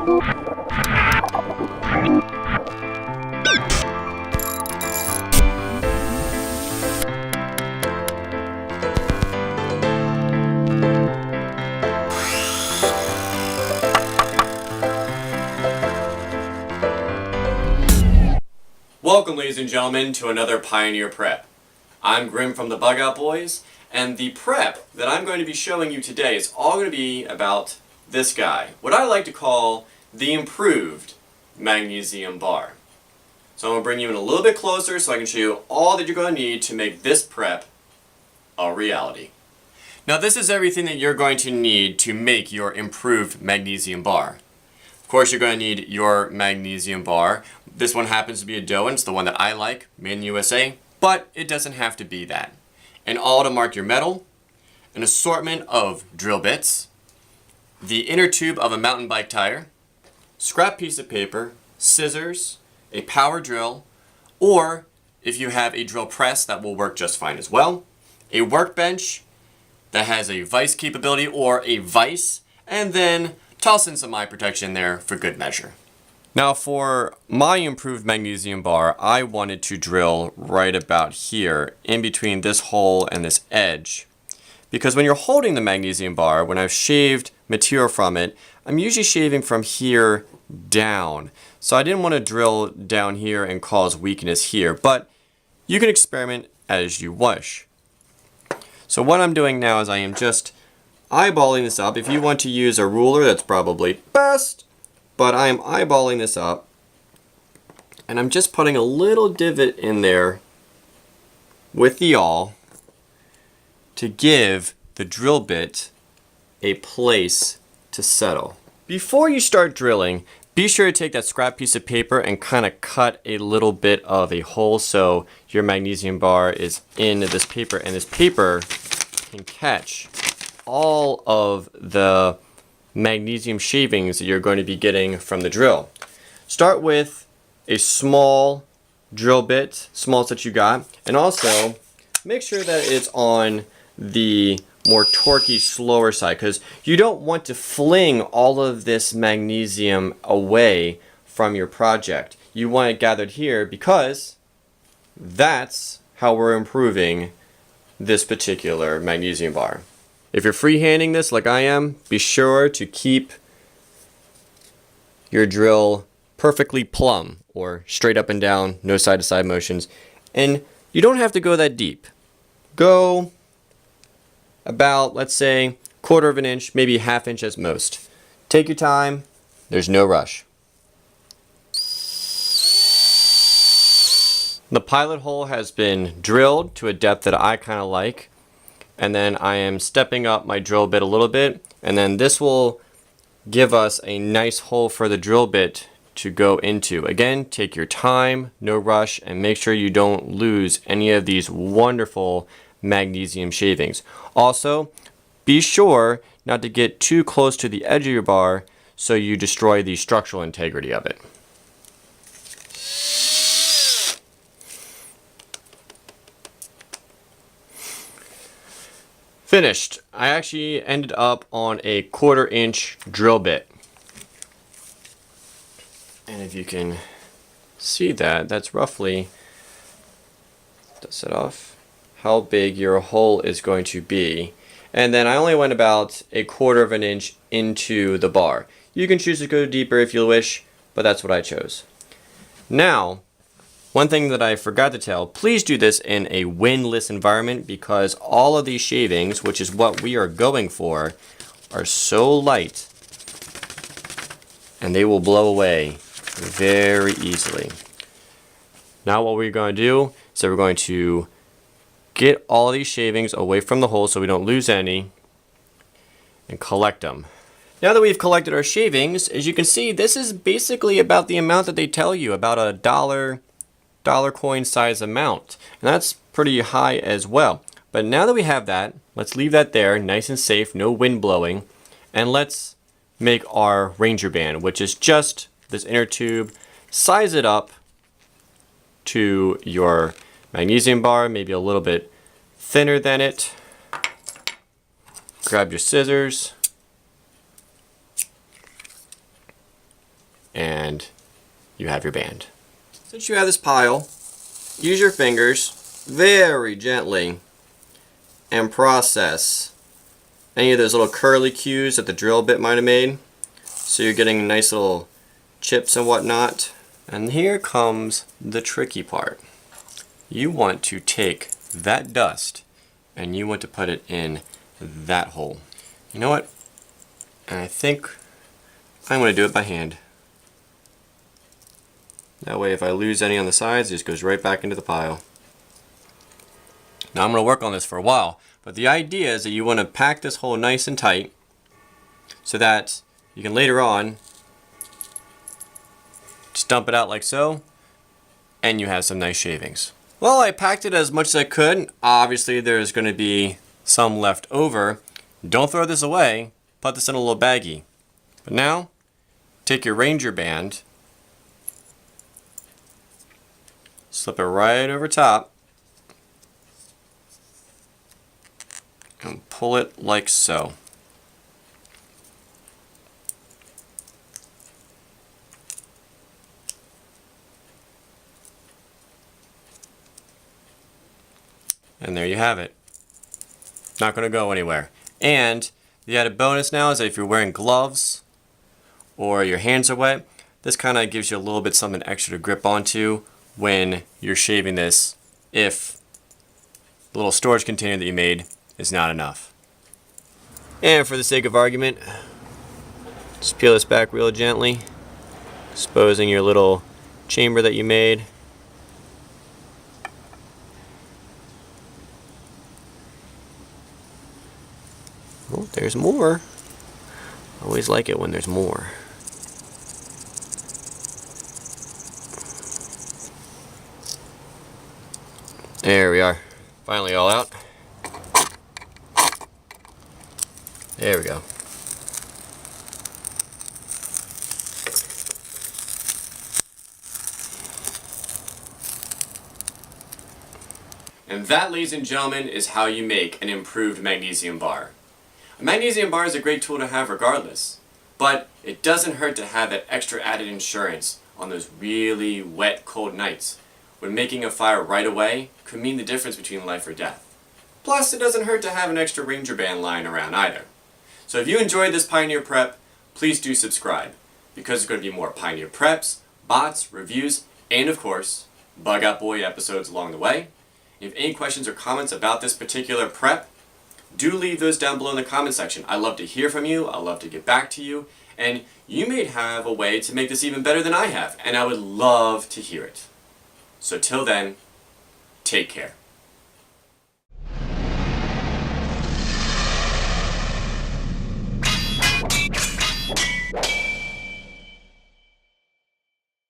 Welcome, ladies and gentlemen, to another Pioneer Prep. I'm Grimm from the Bug Out Boys, and the prep that I'm going to be showing you today is all going to be about this guy, what I like to call the improved Magnesium Bar. So I'm going to bring you in a little bit closer so I can show you all that you're going to need to make this prep a reality. Now, this is everything that you're going to need to make your improved Magnesium Bar. Of course, you're going to need your Magnesium Bar. This one happens to be a dough, and it's the one that I like, made in the USA, but it doesn't have to be that. An awl to mark your metal, an assortment of drill bits, the inner tube of a mountain bike tire, scrap piece of paper, scissors, a power drill, or if you have a drill press, that will work just fine as well, a workbench that has a vise capability or a vise, and then toss in some eye protection there for good measure. Now, for my improved Magnesium Bar, I wanted to drill right about here in between this hole and this edge, because when you're holding the Magnesium Bar, when I've shaved material from it, I'm usually shaving from here down. So I didn't want to drill down here and cause weakness here, but you can experiment as you wish. So what I'm doing now is I am just eyeballing this up. If you want to use a ruler, that's probably best. But I am eyeballing this up, and I'm just putting a little divot in there with the awl to give the drill bit a place to settle. Before you start drilling, be sure to take that scrap piece of paper and kind of cut a little bit of a hole so your Magnesium Bar is in this paper, and this paper can catch all of the magnesium shavings that you're going to be getting from the drill. Start with a small drill bit, smallest that you got, and also make sure that it's on the more torquey, slower side, because you don't want to fling all of this magnesium away from your project. You want it gathered here because that's how we're improving this particular Magnesium Bar. If you're freehanding this like I am, be sure to keep your drill perfectly plumb or straight up and down, no side to side motions. And you don't have to go that deep. Go about, let's say, 1/4 of an inch, maybe 1/2 inch at most. Take your time, there's no rush. The pilot hole has been drilled to a depth that I kind of like. And then I am stepping up my drill bit a little bit, and then this will give us a nice hole for the drill bit to go into. Again, take your time, no rush, and make sure you don't lose any of these wonderful magnesium shavings. Also, be sure not to get too close to the edge of your bar so you destroy the structural integrity of it. Finished. I actually ended up on a 1/4 inch drill bit. And if you can see that, that's roughly, dust it off, how big your hole is going to be. And then I only went about a 1/4 of an inch into the bar. You can choose to go deeper if you wish, but that's what I chose. Now, one thing that I forgot to tell, please do this in a windless environment, because all of these shavings, which is what we are going for, are so light and they will blow away very easily. Now what we're going to do is that we're going to get all of these shavings away from the hole so we don't lose any and collect them. Now that we've collected our shavings, as you can see, this is basically about the amount that they tell you, about a dollar coin size amount, and that's pretty high as well. But now that we have that, let's leave that there nice and safe, no wind blowing, and let's make our Ranger band, which is just this inner tube. Size it up to your Magnesium Bar, maybe a little bit thinner than it. Grab your scissors, and you have your band. Since you have this pile, use your fingers very gently and process any of those little curly cues that the drill bit might have made. So you're getting nice little chips and whatnot. And here comes the tricky part. You want to take that dust and you want to put it in that hole. You know what? And I think I'm going to do it by hand. That way if I lose any on the sides, it just goes right back into the pile. Now I'm going to work on this for a while, but the idea is that you want to pack this hole nice and tight so that you can later on just dump it out like so, and you have some nice shavings. Well, I packed it as much as I could. Obviously there's going to be some left over. Don't throw this away. Put this in a little baggie. But now, take your Ranger band, slip it right over top, and pull it like so. And there you have it. Not going to go anywhere. And the added bonus now is that if you're wearing gloves or your hands are wet, this kind of gives you a little bit something extra to grip onto when you're shaving this if the little storage container that you made is not enough. And for the sake of argument, just peel this back real gently, exposing your little chamber that you made. Oh, there's more. Always like it when there's more. There we are. Finally all out. There we go. And that, ladies and gentlemen, is how you make an improved magnesium bar. A magnesium bar is a great tool to have regardless, but it doesn't hurt to have that extra added insurance on those really wet, cold nights when making a fire right away could mean the difference between life or death. Plus, it doesn't hurt to have an extra Ranger band lying around either. So if you enjoyed this Pioneer Prep, please do subscribe, because there's going to be more Pioneer Preps, bots, reviews, and of course, Bug Out Boy episodes along the way. If you have any questions or comments about this particular prep, do leave those down below in the comment section. I love to hear from you, I love to get back to you, and you may have a way to make this even better than I have, and I would love to hear it. So till then, take care.